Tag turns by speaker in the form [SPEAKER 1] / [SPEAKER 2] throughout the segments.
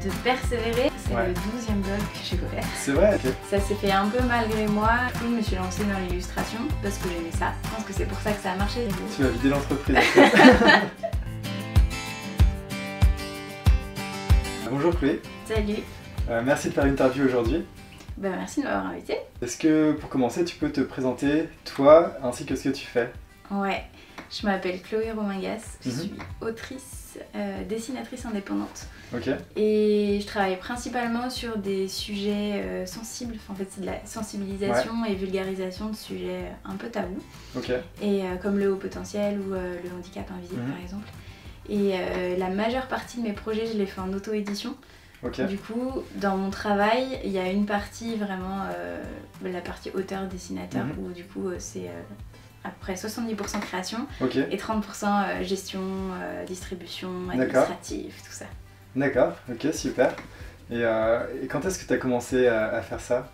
[SPEAKER 1] de persévérer. C'est le 12e blog que j'ai ouvert.
[SPEAKER 2] C'est vrai, ok.
[SPEAKER 1] Ça s'est fait un peu malgré moi. Puis je me suis lancée dans l'illustration parce que j'aimais ça. Je pense que c'est pour ça que ça a marché.
[SPEAKER 2] Tu as vidé l'entreprise. Bonjour Chloé.
[SPEAKER 1] Salut.
[SPEAKER 2] Merci de faire l'interview aujourd'hui.
[SPEAKER 1] Merci de m'avoir invitée.
[SPEAKER 2] Est-ce que pour commencer tu peux te présenter toi ainsi que ce que tu fais?
[SPEAKER 1] Ouais, je m'appelle Chloé Romingas, je suis autrice, dessinatrice indépendante.
[SPEAKER 2] Ok.
[SPEAKER 1] Et je travaille principalement sur des sujets sensibles, en fait c'est de la sensibilisation et vulgarisation de sujets un peu tabous.
[SPEAKER 2] Ok.
[SPEAKER 1] Et comme le haut potentiel ou le handicap invisible par exemple. Et la majeure partie de mes projets je les fais en auto-édition.
[SPEAKER 2] Okay.
[SPEAKER 1] Du coup, dans mon travail, il y a une partie vraiment, la partie auteur-dessinateur, où du coup c'est à peu près 70% création et 30% gestion, distribution, administrative, tout ça.
[SPEAKER 2] D'accord, ok, super. Et quand est-ce que tu as commencé à faire ça?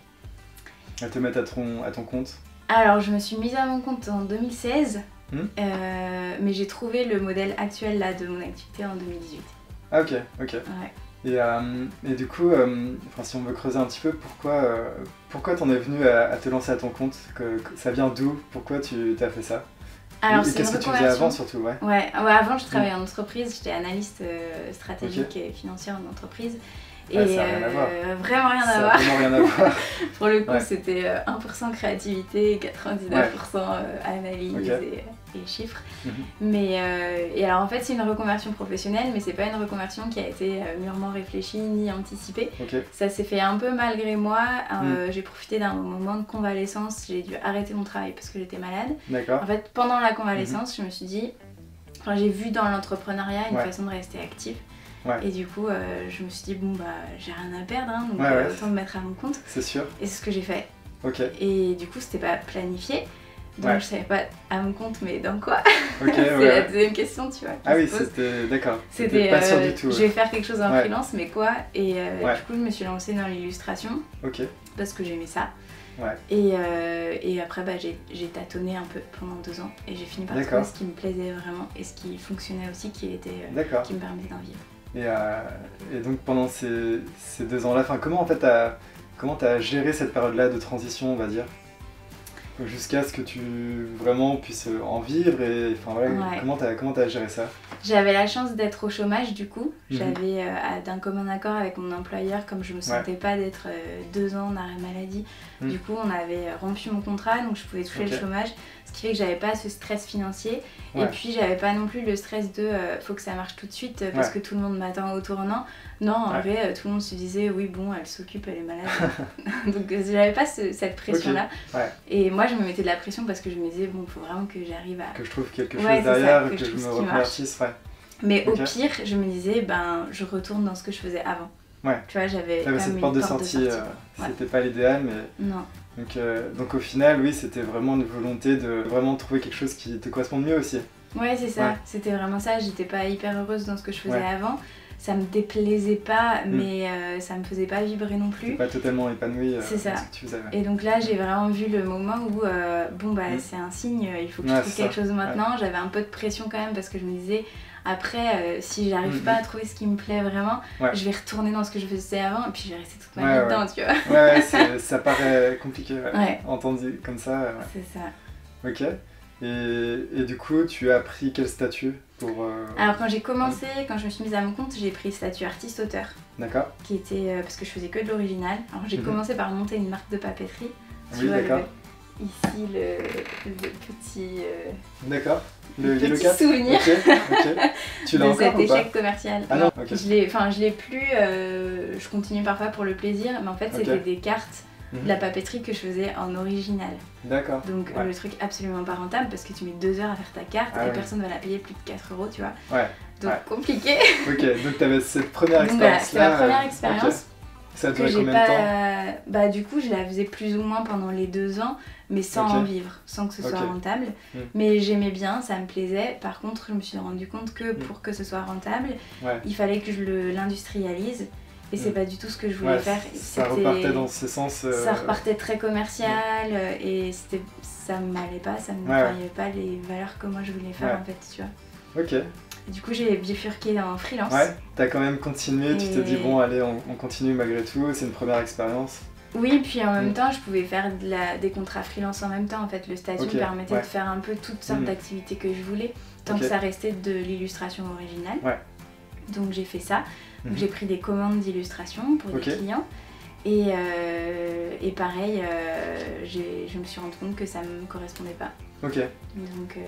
[SPEAKER 2] À te mettre à ton compte? Alors,
[SPEAKER 1] je me suis mise à mon compte en 2016, mais j'ai trouvé le modèle actuel là, de mon activité en 2018.
[SPEAKER 2] Ah ok, ok.
[SPEAKER 1] Ouais.
[SPEAKER 2] Et du coup, si on veut creuser un petit peu, pourquoi t'en es venu à te lancer à ton compte? Ça vient d'où? Pourquoi tu as fait ça?
[SPEAKER 1] Alors,
[SPEAKER 2] et qu'est-ce que tu faisais avant surtout?
[SPEAKER 1] Avant je travaillais en entreprise, j'étais analyste stratégique et financière en entreprise.
[SPEAKER 2] Et ça n'a rien à voir.
[SPEAKER 1] Vraiment rien à voir.
[SPEAKER 2] Vraiment rien à voir.
[SPEAKER 1] Pour le coup, c'était 1% créativité, 99% analyse et chiffres. Mais, et alors en fait, c'est une reconversion professionnelle, mais c'est pas une reconversion qui a été mûrement réfléchie ni anticipée. Ça s'est fait un peu malgré moi. J'ai profité d'un moment de convalescence, j'ai dû arrêter mon travail parce que j'étais malade. En fait, pendant la convalescence, je me suis dit, j'ai vu dans l'entrepreneuriat une façon de rester active. Et du coup, je me suis dit, bon j'ai rien à perdre, donc autant me mettre à mon compte.
[SPEAKER 2] C'est sûr.
[SPEAKER 1] Et c'est ce que j'ai fait. Et du coup, c'était pas planifié, donc je savais pas à mon compte, mais dans quoi. C'est la deuxième question, tu vois.
[SPEAKER 2] Ah oui, c'était d'accord. C'était pas sûr du tout.
[SPEAKER 1] Je vais faire quelque chose en freelance, mais quoi. Et du coup, je me suis lancée dans l'illustration parce que j'aimais ça. Et après, j'ai tâtonné un peu pendant 2 ans et j'ai fini par trouver ce qui me plaisait vraiment et ce qui fonctionnait aussi, qui me permettait d'en vivre.
[SPEAKER 2] Et donc pendant ces 2 ans-là, comment t'as géré cette période-là de transition, on va dire, jusqu'à ce que tu vraiment puisses en vivre et comment t'as géré ça? J'avais
[SPEAKER 1] la chance d'être au chômage du coup. J'avais d'un commun accord avec mon employeur, comme je me sentais pas d'être 2 ans en arrêt maladie. Du coup, on avait rompu mon contrat, donc je pouvais toucher le chômage, ce qui fait que j'avais pas ce stress financier. Et puis j'avais pas non plus le stress de faut que ça marche tout de suite parce que tout le monde m'attend au tournant. Non, en vrai, tout le monde se disait oui bon, elle s'occupe, elle est malade. Donc j'avais pas cette pression-là. Et moi, je me mettais de la pression parce que je me disais bon, faut vraiment que j'arrive à...
[SPEAKER 2] Que je trouve quelque chose derrière, que je me reconvertisse.
[SPEAKER 1] Mais au pire, je me disais je retourne dans ce que je faisais avant. Tu vois, j'avais quand même
[SPEAKER 2] cette
[SPEAKER 1] une
[SPEAKER 2] porte de sortie. C'était pas l'idéal, mais...
[SPEAKER 1] Non.
[SPEAKER 2] Donc au final, oui, c'était vraiment une volonté de vraiment trouver quelque chose qui te corresponde mieux aussi.
[SPEAKER 1] Ouais, c'est ça. C'était vraiment ça. J'étais pas hyper heureuse dans ce que je faisais avant. Ça me déplaisait pas, mais ça me faisait pas vibrer non plus.
[SPEAKER 2] Pas totalement épanouie
[SPEAKER 1] dans ce
[SPEAKER 2] que tu faisais.
[SPEAKER 1] Et donc là, j'ai vraiment vu le moment où c'est un signe, il faut que je trouve quelque chose maintenant. J'avais un peu de pression quand même parce que je me disais après, si j'arrive pas à trouver ce qui me plaît vraiment, je vais retourner dans ce que je faisais avant et puis je vais rester toute ma vie dedans, tu vois.
[SPEAKER 2] Ça paraît compliqué, entendu comme ça.
[SPEAKER 1] C'est ça.
[SPEAKER 2] Ok. Et du coup, tu as pris quel statut pour...
[SPEAKER 1] Alors quand j'ai commencé, quand je me suis mise à mon compte, j'ai pris statut artiste-auteur.
[SPEAKER 2] D'accord.
[SPEAKER 1] Qui était... parce que je faisais que de l'original. Alors j'ai commencé par monter une marque de papeterie.
[SPEAKER 2] Tu vois,
[SPEAKER 1] ici le petit...
[SPEAKER 2] D'accord. Le
[SPEAKER 1] petit souvenir
[SPEAKER 2] Tu l'as encore
[SPEAKER 1] cet échec commercial.
[SPEAKER 2] Ah non,
[SPEAKER 1] je l'ai plus, je continue parfois pour le plaisir, mais en fait c'était des cartes de la papeterie que je faisais en original.
[SPEAKER 2] D'accord.
[SPEAKER 1] Donc le truc absolument pas rentable parce que tu mets 2 heures à faire ta carte et personne va la payer plus de 4 €, tu vois. Donc compliqué.
[SPEAKER 2] Ok, donc tu avais cette première expérience
[SPEAKER 1] là. C'était ma première expérience.
[SPEAKER 2] Ça a duré combien de temps?
[SPEAKER 1] Du coup, je la faisais plus ou moins pendant les 2 ans, mais sans en vivre, sans que ce soit rentable. Mais j'aimais bien, ça me plaisait. Par contre, je me suis rendu compte que pour que ce soit rentable, il fallait que je l'industrialise. Et c'est pas du tout ce que je voulais faire.
[SPEAKER 2] Ça repartait dans ce sens.
[SPEAKER 1] Ça repartait très commercial et ça m'allait pas, ça me croyait pas les valeurs que moi je voulais faire en fait, tu vois.
[SPEAKER 2] Ok.
[SPEAKER 1] Du coup, j'ai bifurqué en freelance.
[SPEAKER 2] Ouais, t'as quand même continué, tu t'es dit bon allez on continue malgré tout, c'est une première expérience.
[SPEAKER 1] Oui, puis en même temps, je pouvais faire des contrats freelance en même temps. En fait, le statut me permettait de faire un peu toutes sortes d'activités que je voulais, tant que ça restait de l'illustration originale. Ouais. Donc j'ai fait ça. Donc j'ai pris des commandes d'illustration pour des clients. Et pareil, je me suis rendu compte que ça me correspondait pas. Ok. Donc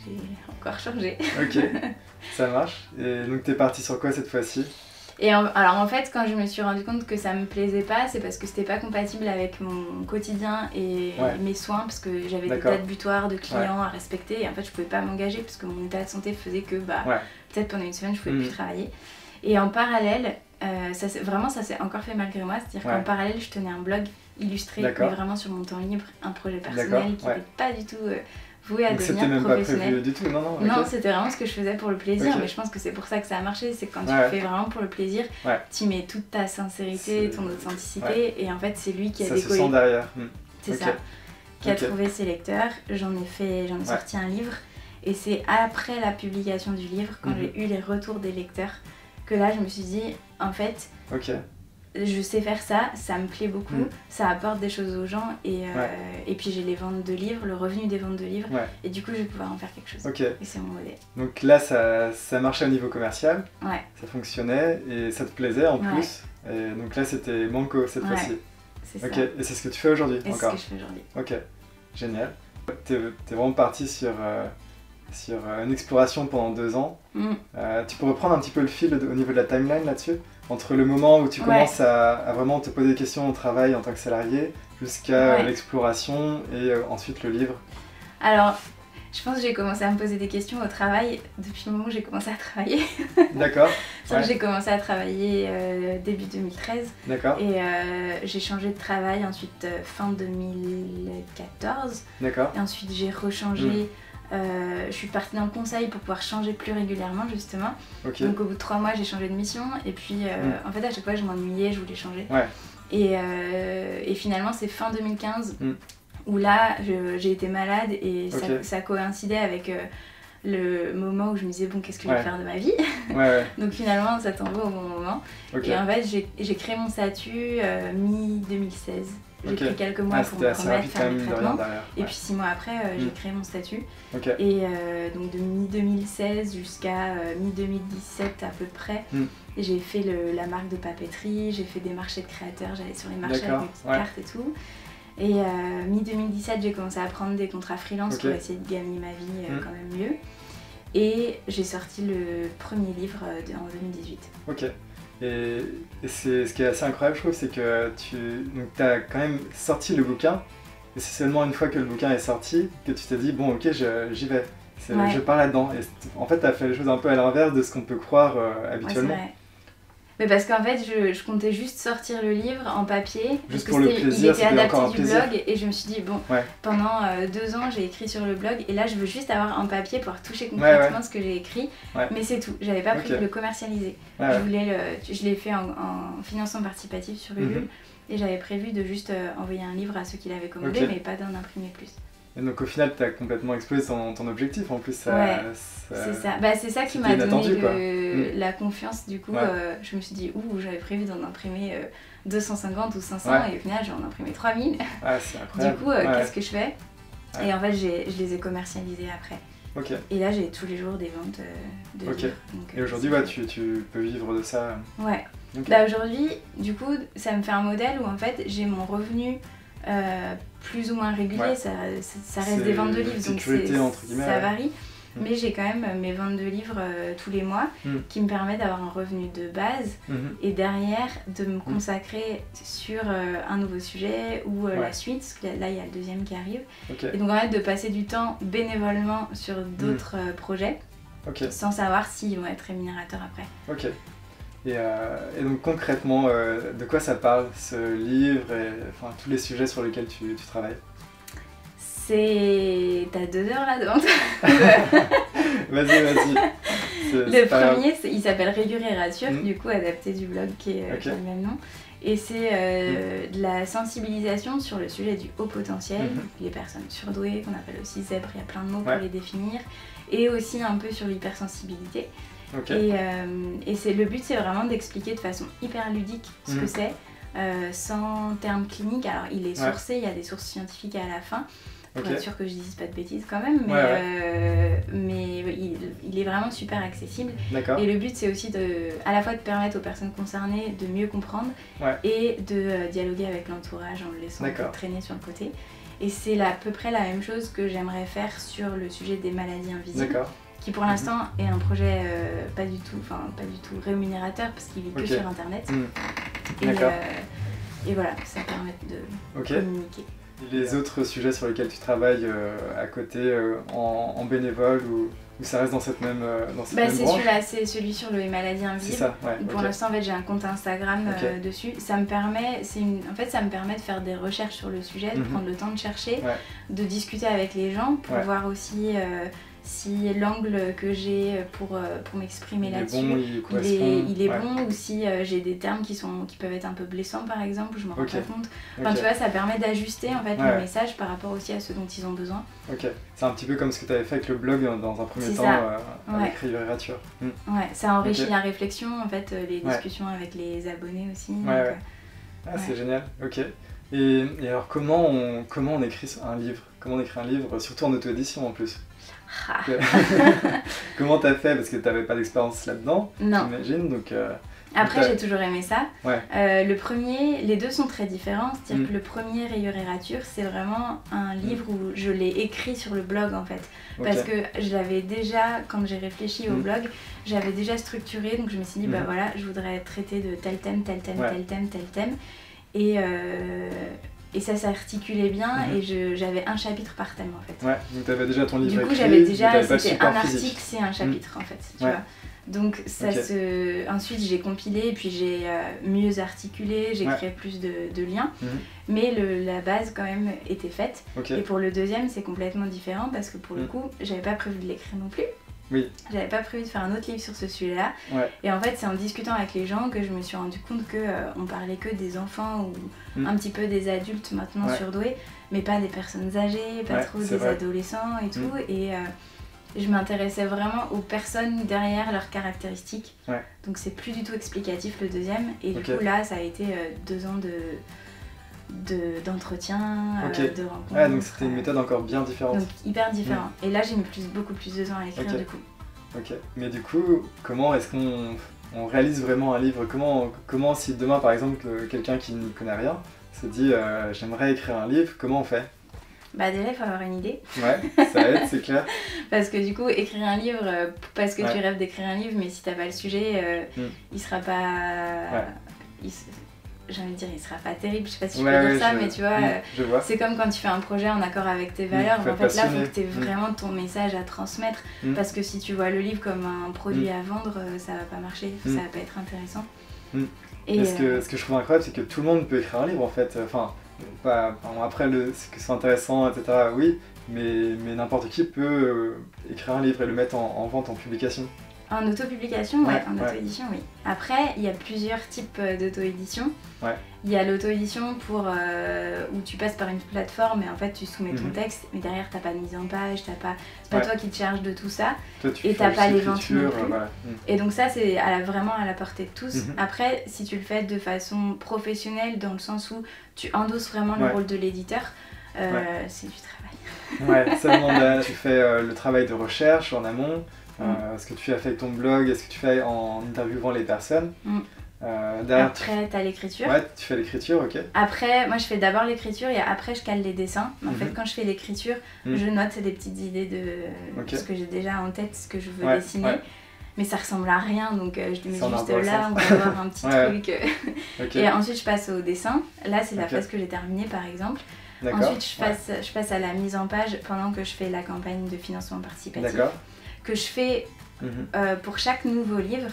[SPEAKER 1] j'ai encore changé. Ok,
[SPEAKER 2] ça marche. Et donc t'es partie sur quoi cette fois-ci ?
[SPEAKER 1] Alors en fait, quand je me suis rendu compte que ça me plaisait pas, c'est parce que c'était pas compatible avec mon quotidien et mes soins, parce que j'avais des dates butoirs de clients à respecter, et en fait je pouvais pas m'engager parce que mon état de santé faisait que peut-être pendant une semaine je pouvais plus travailler. Et en parallèle, ça s'est encore fait malgré moi, c'est-à-dire qu'en parallèle je tenais un blog illustré, mais vraiment sur mon temps libre, un projet personnel qui n'était pas du tout voué à devenir professionnel.
[SPEAKER 2] C'était même pas prévu du tout, non.
[SPEAKER 1] Non, c'était vraiment ce que je faisais pour le plaisir, mais je pense que c'est pour ça que ça a marché, c'est que quand tu le fais vraiment pour le plaisir, tu mets toute ta sincérité, ton authenticité, et en fait c'est lui qui a décollé.
[SPEAKER 2] Ça se sent derrière.
[SPEAKER 1] C'est ça, qui a trouvé ses lecteurs. J'en ai sorti un livre, et c'est après la publication du livre, quand j'ai eu les retours des lecteurs, que là je me suis dit, en fait, je sais faire ça, ça me plaît beaucoup, ça apporte des choses aux gens, et puis j'ai les ventes de livres, le revenu des ventes de livres, et du coup je vais pouvoir en faire quelque chose. Et c'est mon modèle.
[SPEAKER 2] Donc là ça marchait au niveau commercial, ça fonctionnait et ça te plaisait en plus, et donc là c'était Manco cette fois-ci.
[SPEAKER 1] C'est ça.
[SPEAKER 2] Et c'est ce que tu fais aujourd'hui encore.
[SPEAKER 1] C'est ce que je fais aujourd'hui.
[SPEAKER 2] Ok, génial. T'es vraiment parti sur une exploration pendant 2 ans. Tu peux reprendre un petit peu le fil au niveau de la timeline là-dessus ? Entre le moment où tu commences à vraiment te poser des questions au travail en tant que salarié, jusqu'à l'exploration et ensuite le livre.
[SPEAKER 1] Alors, je pense que j'ai commencé à me poser des questions au travail depuis le moment où j'ai commencé à travailler.
[SPEAKER 2] D'accord.
[SPEAKER 1] J'ai commencé à travailler début 2013. D'accord. Et j'ai changé de travail ensuite fin 2014. D'accord. Et ensuite j'ai rechangé. Je suis partie dans le conseil pour pouvoir changer plus régulièrement justement. Donc au bout de 3 mois j'ai changé de mission, et puis en fait à chaque fois je m'ennuyais, je voulais changer. Et finalement c'est fin 2015 où là j'ai été malade, et ça coïncidait avec le moment où je me disais bon, qu'est-ce que je vais faire de ma vie. Donc finalement ça tombait au bon moment. Et en fait j'ai créé mon statut mi-2016. J'ai pris quelques mois pour me remettre, faire mes traitements, et puis 6 mois après j'ai créé mon statut. Et donc de mi-2016 jusqu'à mi-2017 à peu près, j'ai fait la marque de papeterie, j'ai fait des marchés de créateurs, j'allais sur les marchés avec mes petites cartes et tout. Et mi-2017 j'ai commencé à prendre des contrats freelance pour essayer de gagner ma vie quand même mieux. Et j'ai sorti le premier livre en 2018.
[SPEAKER 2] Et c'est ce qui est assez incroyable, je trouve, c'est que tu as quand même sorti le bouquin, et c'est seulement une fois que le bouquin est sorti que tu t'es dit bon ok j'y vais, je pars là-dedans. Et en fait tu as fait les choses un peu à l'inverse de ce qu'on peut croire habituellement.
[SPEAKER 1] C'est vrai. Mais parce qu'en fait je comptais juste sortir le livre en papier,
[SPEAKER 2] juste pour le plaisir,
[SPEAKER 1] il était adapté du blog, et je me suis dit bon, pendant 2 ans j'ai écrit sur le blog, et là je veux juste avoir en papier pour toucher concrètement ce que j'ai écrit, mais c'est tout, j'avais pas prévu de le commercialiser. Je l'ai fait en financement participatif sur Ulule, et j'avais prévu de juste envoyer un livre à ceux qui l'avaient commandé, mais pas d'en imprimer plus.
[SPEAKER 2] Et donc au final tu as complètement explosé ton objectif en plus.
[SPEAKER 1] C'est ça. C'est ça qui m'a donné la confiance du coup. Je me suis dit j'avais prévu d'en imprimer 250 ou 500 et au final j'en ai imprimé 3000.
[SPEAKER 2] C'est incroyable.
[SPEAKER 1] Du coup qu'est-ce que je fais ? Et en fait je les ai commercialisés après. Et là j'ai tous les jours des ventes de livres. Donc,
[SPEAKER 2] et aujourd'hui tu peux vivre de ça.
[SPEAKER 1] Aujourd'hui du coup ça me fait un modèle où en fait j'ai mon revenu plus ou moins régulier, ça reste des ventes de livres, donc ça varie, mais j'ai quand même mes ventes de livres tous les mois qui me permettent d'avoir un revenu de base, et derrière de me consacrer sur un nouveau sujet ou la suite, parce que là il y a le 2e qui arrive, et donc en fait de passer du temps bénévolement sur d'autres projets sans savoir s'ils vont être rémunérateurs après.
[SPEAKER 2] Et donc concrètement, de quoi ça parle ce livre et tous les sujets sur lesquels tu travailles ?
[SPEAKER 1] T'as 2 heures là devant toi.
[SPEAKER 2] Vas-y.
[SPEAKER 1] Le premier, il s'appelle Rayure et Rature, du coup adapté du blog qui est le même nom. Et c'est de la sensibilisation sur le sujet du haut potentiel, les personnes surdouées, qu'on appelle aussi zèbres, il y a plein de mots pour les définir, et aussi un peu sur l'hypersensibilité. Et le but, c'est vraiment d'expliquer de façon hyper ludique ce que c'est, sans termes cliniques. Alors il est sourcé, il y a des sources scientifiques à la fin, pour être sûr que je dise pas de bêtises quand même, mais il est vraiment super accessible. Et le but, c'est aussi à la fois de permettre aux personnes concernées de mieux comprendre et de dialoguer avec l'entourage en le laissant traîner sur le côté. Et c'est à peu près la même chose que j'aimerais faire sur le sujet des maladies invisibles, qui pour l'instant est un projet pas du tout rémunérateur parce qu'il vit que sur internet. Et voilà, ça permet de communiquer.
[SPEAKER 2] Et les autres sujets sur lesquels tu travailles à côté en bénévole ou ça reste dans cette même branche?
[SPEAKER 1] Celui-là, c'est celui sur les maladies invisibles.
[SPEAKER 2] C'est ça,
[SPEAKER 1] Pour l'instant, en fait, j'ai un compte Instagram dessus. Ça me permet, ça me permet de faire des recherches sur le sujet, de prendre le temps de chercher, de discuter avec les gens pour voir aussi si l'angle que j'ai pour m'exprimer là-dessus, il est bon, ou si j'ai des termes qui peuvent être un peu blessants par exemple, je m'en rends pas compte. Enfin tu vois, ça permet d'ajuster en fait le message par rapport aussi à ce dont ils ont besoin.
[SPEAKER 2] C'est un petit peu comme ce que tu avais fait avec le blog dans un premier temps avec Rayure et Rature.
[SPEAKER 1] Ouais, ça enrichit la réflexion en fait, les discussions avec les abonnés aussi.
[SPEAKER 2] C'est génial, Et alors comment on écrit un livre? Comment on écrit un livre, surtout en auto-édition en plus? Comment t'as fait? Parce que t'avais pas d'expérience là-dedans, j'imagine. Donc,
[SPEAKER 1] après, j'ai toujours aimé ça. Le premier, les deux sont très différents. C'est-à-dire que le premier, Rayure et Rature, c'est vraiment un livre où je l'ai écrit sur le blog en fait. Parce que je l'avais déjà, quand j'ai réfléchi au blog, j'avais déjà structuré. Donc je me suis dit, bah voilà, je voudrais traiter de tel thème, tel thème, tel thème, tel thème. Et ça s'articulait bien et j'avais un chapitre par thème en fait.
[SPEAKER 2] Donc tu avais déjà ton livre écrit.
[SPEAKER 1] Du coup j'avais déjà, c'était un article, c'est un chapitre en fait, tu vois. Donc ensuite j'ai compilé et puis j'ai mieux articulé, j'ai créé plus de liens. Mais la base quand même était faite. Et pour le deuxième c'est complètement différent parce que pour le coup j'avais pas prévu de l'écrire non plus. J'avais pas prévu de faire un autre livre sur ce sujet-là. Et en fait, c'est en discutant avec les gens que je me suis rendu compte qu'on parlait que des enfants ou un petit peu des adultes maintenant surdoués, mais pas des personnes âgées, pas trop des adolescents et tout. Et je m'intéressais vraiment aux personnes derrière leurs caractéristiques. Donc c'est plus du tout explicatif le deuxième. Et du coup là, ça a été 2 ans d'entretien, de rencontres.
[SPEAKER 2] Donc c'était une méthode encore bien différente.
[SPEAKER 1] Donc hyper différent. Et là j'ai mis beaucoup plus de temps à l'écrire du coup.
[SPEAKER 2] Mais du coup, comment est-ce qu'on réalise vraiment un livre? Comment si demain par exemple quelqu'un qui n'y connaît rien se dit j'aimerais écrire un livre, comment on fait?
[SPEAKER 1] Bah déjà il faut avoir une idée.
[SPEAKER 2] Ça aide, c'est clair.
[SPEAKER 1] Parce que du coup écrire un livre, parce que tu rêves d'écrire un livre, mais si t'as pas le sujet, il sera pas... J'ai envie de dire, il sera pas terrible, je sais pas si je peux dire ça, mais tu vois, c'est comme quand tu fais un projet en accord avec tes valeurs, en fait là il faut que tu aies vraiment ton message à transmettre, parce que si tu vois le livre comme un produit à vendre, ça va pas marcher, ça va pas être intéressant.
[SPEAKER 2] Et ce que je trouve incroyable, c'est que tout le monde peut écrire un livre en fait, après ce que c'est intéressant, etc., mais n'importe qui peut écrire un livre et le mettre en vente, en publication.
[SPEAKER 1] En auto-publication, en auto-édition, oui. Après, il y a plusieurs types d'auto-édition. Il y a l'auto-édition où tu passes par une plateforme et en fait tu soumets ton texte, mais derrière t'as pas de mise en page, c'est pas toi qui te charges de tout ça, et t'as pas les ventes non plus. Et donc ça c'est vraiment à la portée de tous. Après, si tu le fais de façon professionnelle, dans le sens où tu endosses vraiment le rôle de l'éditeur, c'est du travail. Ça demande,
[SPEAKER 2] tu fais le travail de recherche en amont. Ce que tu as fait avec ton blog, ce que tu fais en interviewant les personnes.
[SPEAKER 1] Après, t'as l'écriture.
[SPEAKER 2] Tu fais l'écriture,
[SPEAKER 1] Après, moi je fais d'abord l'écriture et après je cale les dessins. En fait, quand je fais l'écriture, je note des petites idées de ce que j'ai déjà en tête, ce que je veux dessiner. Mais ça ressemble à rien, donc je le mets juste là, on va avoir un petit truc. Et ensuite je passe au dessin. Là, c'est la phase que j'ai terminée par exemple. Ensuite, je passe à la mise en page pendant que je fais la campagne de financement participatif. Que je fais pour chaque nouveau livre,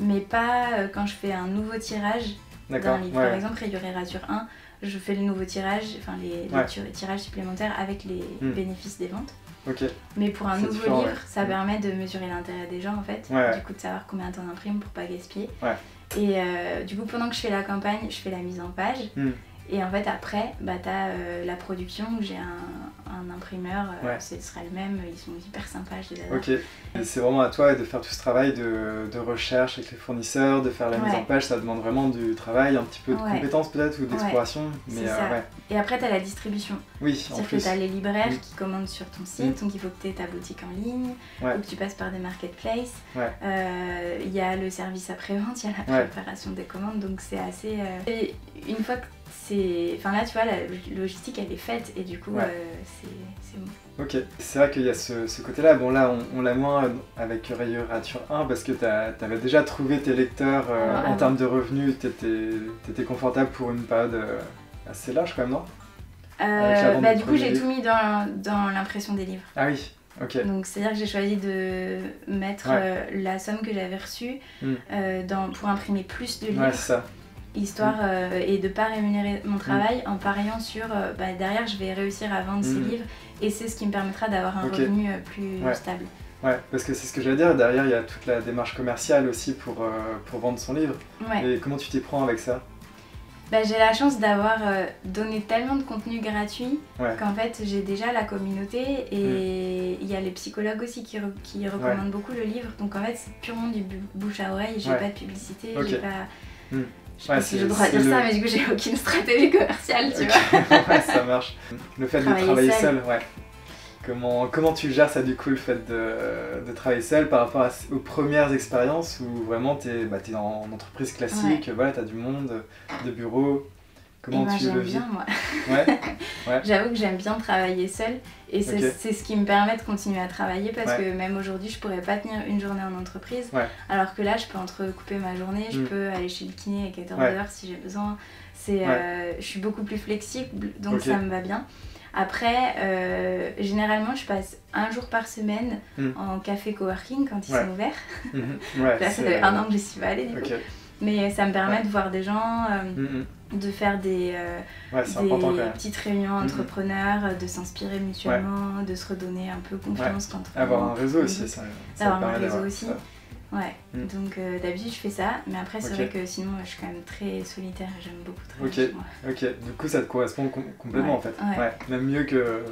[SPEAKER 1] mais pas quand je fais un nouveau tirage d'un livre. Par exemple, Rayure et Rature 1, je fais le nouveau tirage, enfin les tirages supplémentaires avec les bénéfices des ventes. Mais pour un nouveau livre, ça
[SPEAKER 2] ouais.
[SPEAKER 1] permet de mesurer l'intérêt des gens en fait, du coup de savoir combien t'en imprimes pour pas gaspiller. Et du coup pendant que je fais la campagne, je fais la mise en page. Et en fait après, bah, t'as la production où j'ai un imprimeur, ce sera le même, ils sont hyper sympas, je les adore.
[SPEAKER 2] Ok, et c'est vraiment à toi de faire tout ce travail de recherche avec les fournisseurs, de faire la mise en page, ça demande vraiment du travail, un petit peu de compétences peut-être ou d'exploration.
[SPEAKER 1] Mais et après t'as la distribution.
[SPEAKER 2] Oui,
[SPEAKER 1] c'est-à-dire que t'as les libraires qui commandent sur ton site, donc il faut que t'aies ta boutique en ligne, ou que tu passes par des marketplaces. Il y a le service après-vente, il y a la préparation des commandes, donc c'est assez... Et une fois que c'est... Enfin là tu vois, la logistique elle est faite et du coup c'est bon.
[SPEAKER 2] Ok, c'est vrai qu'il y a ce côté-là. Bon là on l'a moins avec Rayorature 1 parce que t'avais déjà trouvé tes lecteurs en termes de revenus, t'étais confortable pour une période assez large quand même, non?
[SPEAKER 1] Bah du coup j'ai tout mis dans l'impression des livres.
[SPEAKER 2] Ah oui, ok.
[SPEAKER 1] Donc c'est-à-dire que j'ai choisi de mettre la somme que j'avais reçue pour imprimer plus de livres.
[SPEAKER 2] Ouais, c'est ça.
[SPEAKER 1] Histoire et de pas rémunérer mon travail en pariant sur derrière je vais réussir à vendre ces livres et c'est ce qui me permettra d'avoir un revenu plus stable.
[SPEAKER 2] Ouais, parce que c'est ce que j'allais dire, derrière il y a toute la démarche commerciale aussi pour vendre son livre. Et comment tu t'y prends avec ça?
[SPEAKER 1] Bah, j'ai la chance d'avoir donné tellement de contenu gratuit qu'en fait j'ai déjà la communauté et il y a les psychologues aussi qui recommandent beaucoup le livre, donc en fait c'est purement du bouche à oreille, j'ai pas de publicité, j'ai pas... Je sais pas si j'ai le droit de dire ça, mais du coup j'ai aucune stratégie commerciale, tu vois.
[SPEAKER 2] Ouais, ça marche. Le fait de travailler seul, Comment tu gères ça du coup, le fait de travailler seul par rapport aux premières expériences où vraiment t'es en entreprise classique, voilà, t'as du monde, de bureau. Comment tu le vis?
[SPEAKER 1] J'aime bien moi. J'avoue que j'aime bien travailler seule et c'est ce qui me permet de continuer à travailler parce que même aujourd'hui je pourrais pas tenir une journée en entreprise alors que là je peux entrecouper ma journée, je peux aller chez le kiné à 14h si j'ai besoin. Je suis beaucoup plus flexible donc ça me va bien. Après, généralement, je passe un jour par semaine en café coworking quand ils sont ouverts. Là, ça fait 1 an que j'y suis pas allée du coup. Mais ça me permet de voir des gens, de faire des petites réunions entrepreneurs, de s'inspirer mutuellement, de se redonner un peu confiance quand on...
[SPEAKER 2] Avoir un réseau aussi, ça
[SPEAKER 1] d'avoir un réseau aussi. Donc d'habitude je fais ça, mais après c'est vrai que sinon je suis quand même très solitaire et j'aime beaucoup travailler chez moi.
[SPEAKER 2] Ok, du coup ça te correspond complètement en fait. Même mieux que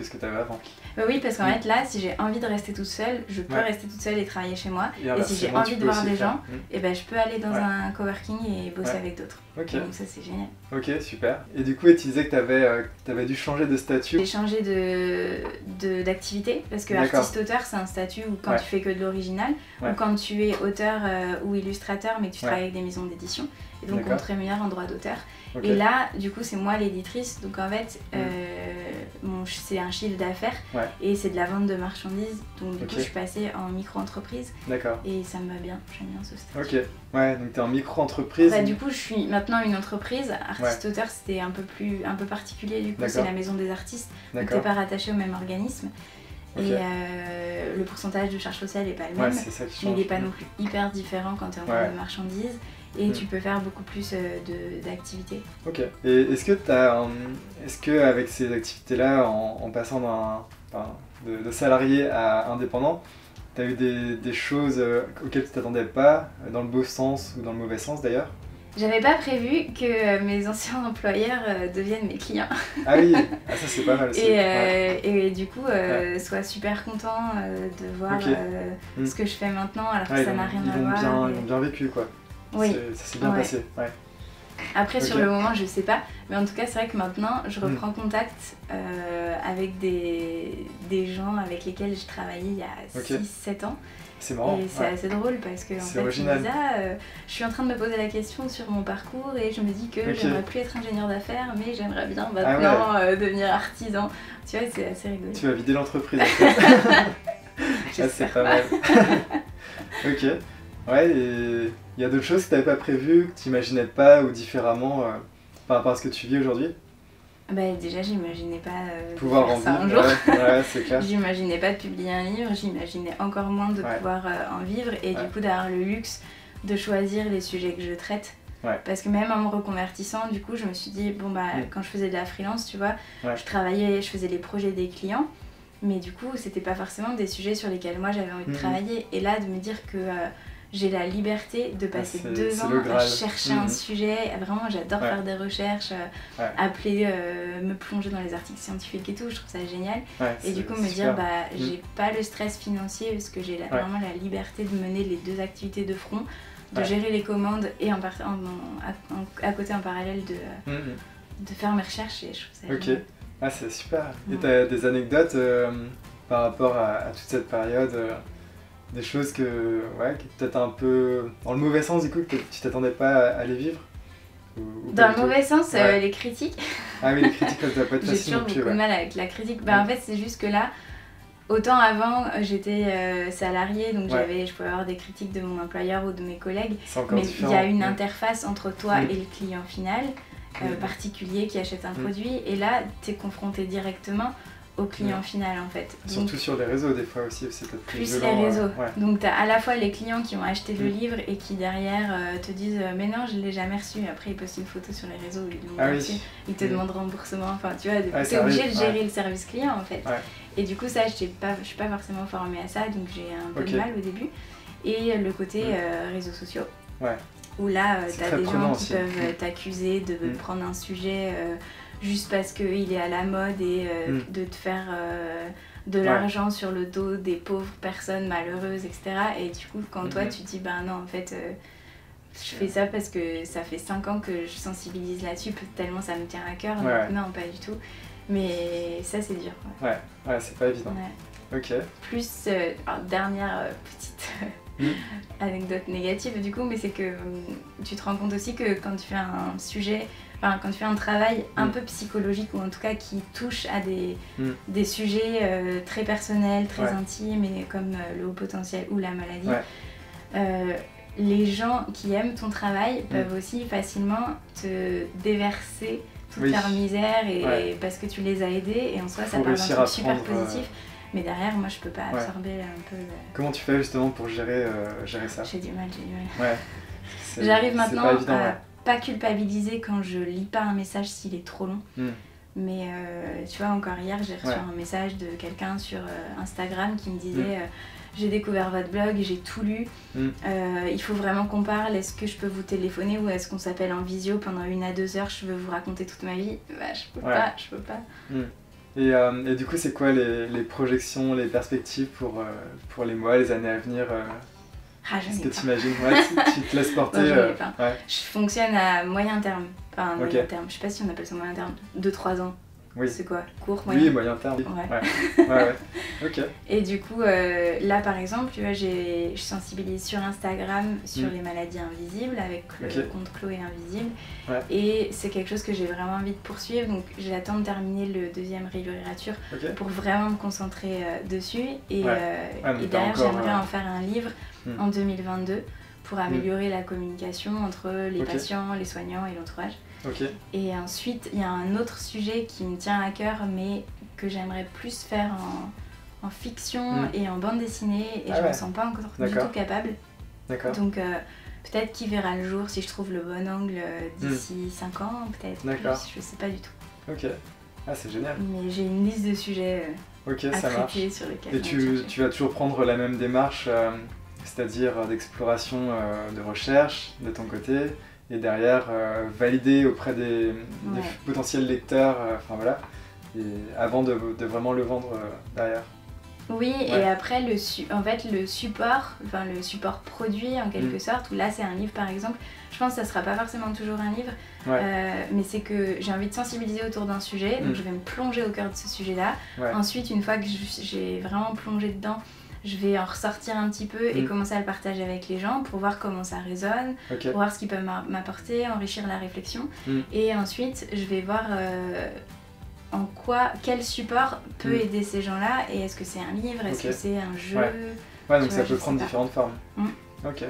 [SPEAKER 2] ce que tu avais avant.
[SPEAKER 1] Oui, parce qu'en fait là, si j'ai envie de rester toute seule, je peux rester toute seule et travailler chez moi. Et si j'ai envie de voir des gens, et je peux aller dans un coworking et bosser avec d'autres. Donc ça c'est génial.
[SPEAKER 2] Ok, super. Et du coup, tu disais que tu avais dû changer de statut.
[SPEAKER 1] J'ai changé d'activité parce que artiste-auteur c'est un statut où quand tu fais que de l'original ou quand tu es auteur ou illustrateur mais que tu travailles avec des maisons d'édition et donc on te rémunère en droit d'auteur. Et là, du coup, c'est moi l'éditrice, donc en fait, c'est un chiffre d'affaires et c'est de la vente de marchandises, donc du coup, je suis passée en micro-entreprise. Et ça me va bien, j'aime bien ce statut.
[SPEAKER 2] Ok, donc t'es en micro-entreprise.
[SPEAKER 1] Du coup, je suis maintenant une entreprise. Artiste-auteur, c'était un peu particulier, du coup, c'est la maison des artistes, donc t'es pas rattaché au même organisme. Et le pourcentage de charge sociale n'est pas le même, mais il n'est pas non plus hyper différent quand tu es en vente de marchandises. Et tu peux faire beaucoup plus d'activités. Ok.
[SPEAKER 2] Et est-ce que avec ces activités-là, en passant de salarié à indépendant, tu as eu des choses auxquelles tu t'attendais pas, dans le beau sens ou dans le mauvais sens d'ailleurs?
[SPEAKER 1] J'avais pas prévu que mes anciens employeurs deviennent mes clients.
[SPEAKER 2] Ah oui, ça c'est pas mal aussi.
[SPEAKER 1] Et du coup, sois super content de voir ce que je fais maintenant alors que ça n'a rien à voir.
[SPEAKER 2] Ils ont bien vécu quoi. Ça s'est bien passé.
[SPEAKER 1] Après sur le moment je sais pas, mais en tout cas c'est vrai que maintenant je reprends contact avec des gens avec lesquels je travaillais il y a 6-7 ans.
[SPEAKER 2] C'est marrant.
[SPEAKER 1] Et c'est assez drôle parce que en fait je suis en train de me poser la question sur mon parcours et je me dis que j'aimerais plus être ingénieur d'affaires mais j'aimerais bien maintenant devenir artisan. Tu vois, c'est assez rigolo.
[SPEAKER 2] Tu vas vider l'entreprise en fait. C'est pas mal. Ok. Et il y a d'autres choses que tu n'avais pas prévues, que tu n'imaginais pas ou différemment par rapport à ce que tu vis aujourd'hui?
[SPEAKER 1] Déjà, j'imaginais pas
[SPEAKER 2] pouvoir
[SPEAKER 1] faire
[SPEAKER 2] en
[SPEAKER 1] ça
[SPEAKER 2] vivre.
[SPEAKER 1] un jour.
[SPEAKER 2] C'est clair.
[SPEAKER 1] J'imaginais pas de publier un livre, j'imaginais encore moins de pouvoir en vivre et du coup d'avoir le luxe de choisir les sujets que je traite. Parce que même en me reconvertissant, du coup, je me suis dit, quand je faisais de la freelance, tu vois, je faisais les projets des clients. Mais du coup, c'était pas forcément des sujets sur lesquels moi j'avais envie de travailler. Et là, de me dire que j'ai la liberté de passer 2 ans à chercher un sujet. Vraiment, j'adore faire des recherches, appeler, me plonger dans les articles scientifiques et tout. Je trouve ça génial. Et du coup, me dire, j'ai pas le stress financier parce que j'ai vraiment la liberté de mener les 2 activités de front, de gérer les commandes et à côté en parallèle de faire mes recherches. Et je trouve ça génial.
[SPEAKER 2] Ah, c'est super. Et tu as des anecdotes par rapport à toute cette période, des choses qui peut-être un peu dans le mauvais sens, du coup, que tu t'attendais pas à les vivre ou
[SPEAKER 1] dans le mauvais sens, les critiques.
[SPEAKER 2] Ah oui, les critiques, ça doit pas être facile.
[SPEAKER 1] J'ai toujours beaucoup de mal avec la critique. En fait, c'est juste que là, autant avant, j'étais salariée, donc je pouvais avoir des critiques de mon employeur ou de mes collègues, mais il y a une interface entre toi et le client final. Particulier qui achète un produit, et là tu es confronté directement au client final en fait. Donc,
[SPEAKER 2] surtout sur les réseaux des fois aussi, c'est peut-être
[SPEAKER 1] plus violent, les réseaux. Donc tu as à la fois les clients qui ont acheté le livre et qui derrière te disent mais non je l'ai jamais reçu, après ils postent une photo sur les réseaux où ils l'ont reçu, ils te demandent remboursement, enfin tu vois, t'es obligé de gérer le service client en fait. Et du coup ça je suis pas forcément formée à ça, donc j'ai un peu de mal au début. Et le côté réseaux sociaux. Où là, t'as des gens qui peuvent t'accuser de prendre un sujet juste parce qu'il est à la mode et de te faire de l'argent sur le dos des pauvres personnes malheureuses, etc. Et du coup, quand toi, tu te dis, non, en fait, je fais ça parce que ça fait 5 ans que je sensibilise là-dessus, tellement ça me tient à cœur. Donc non, pas du tout. Mais ça, c'est dur.
[SPEAKER 2] Ouais, c'est pas évident. Ok.
[SPEAKER 1] Plus, dernière petite... anecdote négative du coup, mais c'est que tu te rends compte aussi que quand tu fais un sujet, quand tu fais un travail un peu psychologique, ou en tout cas qui touche à des sujets très personnels, très intimes, et comme le haut potentiel ou la maladie, les gens qui aiment ton travail peuvent aussi facilement te déverser toute leur misère, et parce que tu les as aidés, et en soi ça part d'un truc super positif. Mais derrière, moi, je peux pas absorber un peu
[SPEAKER 2] Comment tu fais justement pour gérer ça?
[SPEAKER 1] J'ai du mal. J'arrive maintenant à pas culpabiliser quand je lis pas un message s'il est trop long. Mais tu vois, encore hier, j'ai reçu un message de quelqu'un sur Instagram qui me disait j'ai découvert votre blog, j'ai tout lu, il faut vraiment qu'on parle, est-ce que je peux vous téléphoner ou est-ce qu'on s'appelle en visio pendant 1 à 2 heures, je veux vous raconter toute ma vie. Je peux pas.
[SPEAKER 2] Et du coup, c'est quoi les projections, les perspectives pour les mois, les années à venir Est-ce que tu imagines tu te laisses porter
[SPEAKER 1] Je fonctionne à moyen terme. Enfin, moyen terme, je sais pas si on appelle ça moyen terme. 2-3 ans. C'est quoi? Court, moyen?
[SPEAKER 2] Oui, moyen terme. Ok.
[SPEAKER 1] Et du coup, là par exemple, tu vois, je sensibilise sur Instagram sur les maladies invisibles avec le compte Chloé Invisible. Et c'est quelque chose que j'ai vraiment envie de poursuivre. Donc j'attends de terminer le 2e Riverature pour vraiment me concentrer dessus. Et derrière, j'aimerais en faire un livre en 2022 pour améliorer la communication entre les patients, les soignants et l'entourage. Et ensuite, il y a un autre sujet qui me tient à cœur, mais que j'aimerais plus faire en fiction et en bande dessinée, et je me sens pas encore du tout capable. Donc peut-être qu'il verra le jour si je trouve le bon angle d'ici 5 ans, peut-être plus, je sais pas du tout.
[SPEAKER 2] Ok, c'est génial.
[SPEAKER 1] Mais j'ai une liste de sujets à traiter sur lesquels.
[SPEAKER 2] Et tu vas toujours prendre la même démarche, c'est-à-dire d'exploration, de recherche de ton côté, et derrière valider auprès des potentiels lecteurs, et avant de vraiment le vendre derrière.
[SPEAKER 1] Oui, et après le support, le support produit en quelque sorte, où là c'est un livre par exemple, je pense que ça sera pas forcément toujours un livre, mais c'est que j'ai envie de sensibiliser autour d'un sujet, donc je vais me plonger au cœur de ce sujet-là. Ensuite, une fois que j'ai vraiment plongé dedans, je vais en ressortir un petit peu et commencer à le partager avec les gens pour voir comment ça résonne, pour voir ce qu'ils peuvent m'apporter, enrichir la réflexion. Et ensuite, je vais voir quel support peut aider ces gens-là, et est-ce que c'est un livre, est-ce que c'est un jeu.
[SPEAKER 2] Donc ça peut prendre différentes formes. Ok.
[SPEAKER 1] Et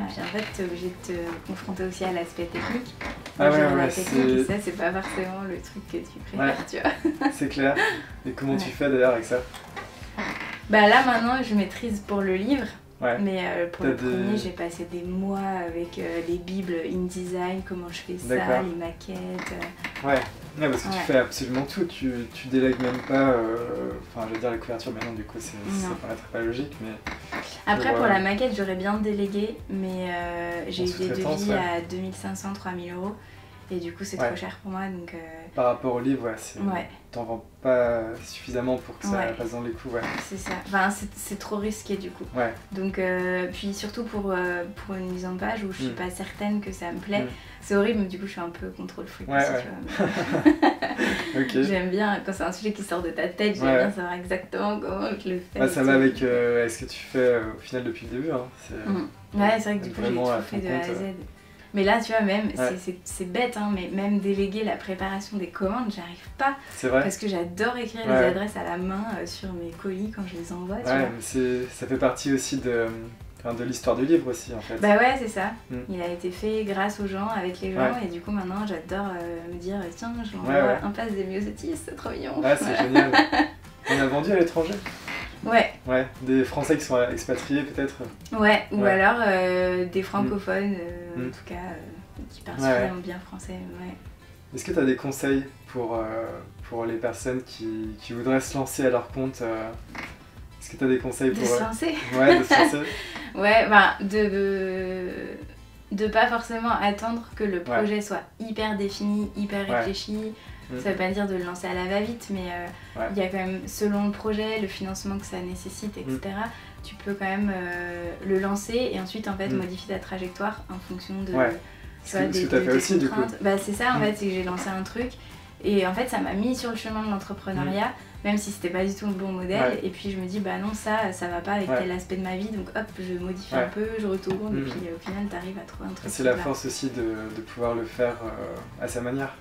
[SPEAKER 1] puis en fait, tu es obligé de te confronter aussi à l'aspect technique.
[SPEAKER 2] La
[SPEAKER 1] technique, et ça, c'est pas forcément le truc que tu préfères, tu vois.
[SPEAKER 2] C'est clair. Et comment tu fais d'ailleurs avec ça?
[SPEAKER 1] Là maintenant, je maîtrise pour le livre.
[SPEAKER 2] Ouais.
[SPEAKER 1] Mais pour le premier, j'ai passé des mois avec les bibles InDesign, comment je fais ça, les maquettes.
[SPEAKER 2] Ouais, parce que tu fais absolument tout, tu délègues même pas, enfin je veux dire la couverture maintenant du coup ça paraîtrait pas logique, mais...
[SPEAKER 1] Après pour la maquette j'aurais bien délégué, mais j'ai eu des devis à 2500-3000 euros. Et du coup c'est trop cher pour moi donc...
[SPEAKER 2] Par rapport au livre, t'en vends pas suffisamment pour que ça passe dans les coûts,
[SPEAKER 1] C'est ça, enfin c'est trop risqué du coup. Donc puis surtout pour une mise en page où je suis pas certaine que ça me plaît, c'est horrible mais du coup je suis un peu contrôle freak aussi, tu vois. Okay. J'aime bien, quand c'est un sujet qui sort de ta tête, j'aime bien savoir exactement comment je le fais.
[SPEAKER 2] Ça va avec ce que tu fais au final depuis le début, hein.
[SPEAKER 1] Ouais c'est vrai que du coup j'ai tout fait de A à Z. Mais là, tu vois, même, c'est bête, hein, mais même déléguer la préparation des commandes, j'arrive pas.
[SPEAKER 2] C'est vrai.
[SPEAKER 1] Parce que j'adore écrire les adresses à la main sur mes colis quand je les envoie, tu vois.
[SPEAKER 2] Mais ça fait partie aussi de l'histoire du livre aussi, en fait.
[SPEAKER 1] Bah ouais, c'est ça. Il a été fait grâce aux gens, avec les gens, et du coup, maintenant, j'adore me dire, tiens, je l'envoie un passe des Myosotis, c'est trop mignon.
[SPEAKER 2] Ah, c'est génial. On a vendu à l'étranger?
[SPEAKER 1] Ouais,
[SPEAKER 2] des Français qui sont expatriés peut-être.
[SPEAKER 1] Ou alors des francophones, en tout cas, qui parlent suffisamment bien français.
[SPEAKER 2] Est-ce que tu as des conseils pour les personnes qui voudraient se lancer à leur compte Est-ce que tu as des conseils pour...
[SPEAKER 1] De se lancer
[SPEAKER 2] de se lancer.
[SPEAKER 1] De pas forcément attendre que le projet soit hyper défini, hyper réfléchi. Ça veut pas dire de le lancer à la va-vite, mais il y a quand même, selon le projet, le financement que ça nécessite, etc., tu peux quand même le lancer et ensuite en fait modifier ta trajectoire en fonction de
[SPEAKER 2] ce que tu as fait aussi du coup.
[SPEAKER 1] Bah, c'est ça en fait, c'est que j'ai lancé un truc et en fait ça m'a mis sur le chemin de l'entrepreneuriat, même si c'était pas du tout le bon modèle, et puis je me dis bah non ça va pas avec tel aspect de ma vie, donc hop je modifie un peu, je retourne et puis au final t'arrives à trouver un truc.
[SPEAKER 2] C'est la force aussi de pouvoir le faire à sa manière.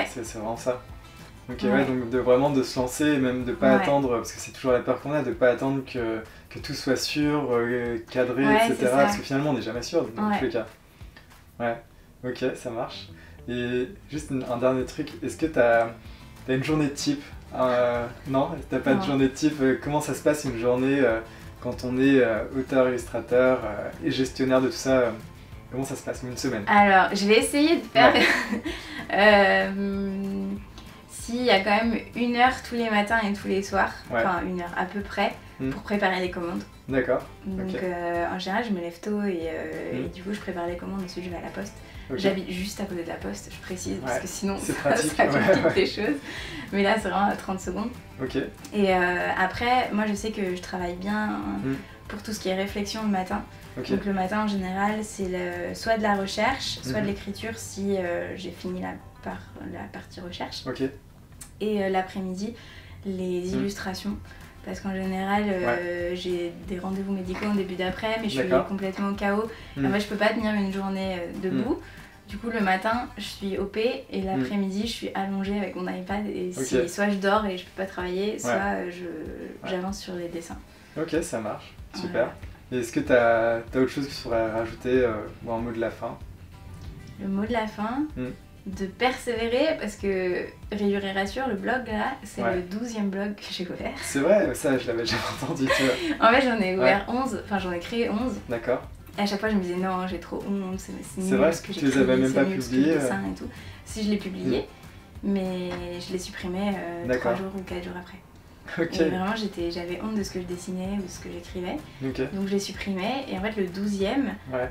[SPEAKER 2] C'est vraiment ça. Donc vraiment de se lancer et même de pas attendre, parce que c'est toujours la peur qu'on a, de pas attendre que tout soit sûr, cadré, etc. Parce que finalement on n'est jamais sûr dans tous les cas. Ok, ça marche. Et juste un dernier truc, est-ce que t'as une journée type Non, t'as pas de journée type. Comment ça se passe une journée quand on est auteur, illustrateur et gestionnaire de tout ça Comment ça se passe une semaine?
[SPEAKER 1] Alors, je vais essayer de faire... S'il y a quand même 1 heure tous les matins et tous les soirs, enfin 1 heure à peu près, pour préparer les commandes.
[SPEAKER 2] D'accord.
[SPEAKER 1] Donc en général, je me lève tôt et du coup, je prépare les commandes, ensuite je vais à la poste. J'habite juste à côté de la poste, je précise, parce que sinon ça complique les choses. Mais là, c'est vraiment à 30 secondes. Et après, moi je sais que je travaille bien pour tout ce qui est réflexion le matin. Donc le matin en général c'est soit de la recherche, soit de l'écriture si j'ai fini la partie recherche. Et l'après-midi les illustrations, parce qu'en général j'ai des rendez-vous médicaux en début d'après mais je suis complètement au KO. En fait je peux pas tenir une journée debout. Du coup le matin je suis OP et l'après-midi je suis allongée avec mon iPad et soit je dors et je peux pas travailler, soit j'avance sur les dessins.
[SPEAKER 2] Ok, ça marche, super. Et est-ce que tu as autre chose que tu pourrais rajouter ou un mot de la fin?
[SPEAKER 1] Le mot de la fin, de persévérer, parce que Rayure et Rassure, le blog là, c'est le 12e blog que j'ai ouvert.
[SPEAKER 2] C'est vrai, ça je l'avais jamais entendu, tu vois.
[SPEAKER 1] En fait j'en ai ouvert 11, enfin j'en ai créé 11.
[SPEAKER 2] D'accord.
[SPEAKER 1] Et à chaque fois je me disais non, j'ai trop honte, c'est nul.
[SPEAKER 2] C'est vrai, que tu les avais même pas publiés.
[SPEAKER 1] Et tout. Si je l'ai publié, mais je l'ai supprimé 3 jours ou 4 jours après. Et vraiment j'avais honte de ce que je dessinais ou de ce que j'écrivais. Donc je l'ai supprimé et en fait le 12e,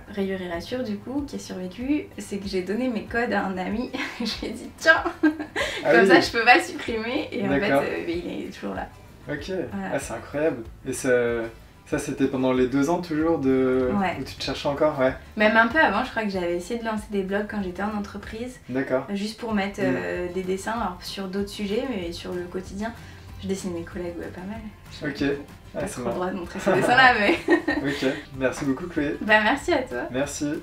[SPEAKER 1] Rayure et Rassure du coup, qui a survécu, c'est que j'ai donné mes codes à un ami. Je lui ai dit tiens, comme ça je peux pas le supprimer et en fait il est toujours là.
[SPEAKER 2] Voilà. C'est incroyable. Et ça c'était pendant les 2 ans toujours où tu te cherchais encore?
[SPEAKER 1] Même un peu avant, je crois que j'avais essayé de lancer des blogs quand j'étais en entreprise. Juste pour mettre des dessins alors, sur d'autres sujets mais sur le quotidien. Je dessine mes collègues pas mal. Pas trop le droit de montrer ces dessins là mais...
[SPEAKER 2] Merci beaucoup Chloé.
[SPEAKER 1] Merci à toi.
[SPEAKER 2] Merci.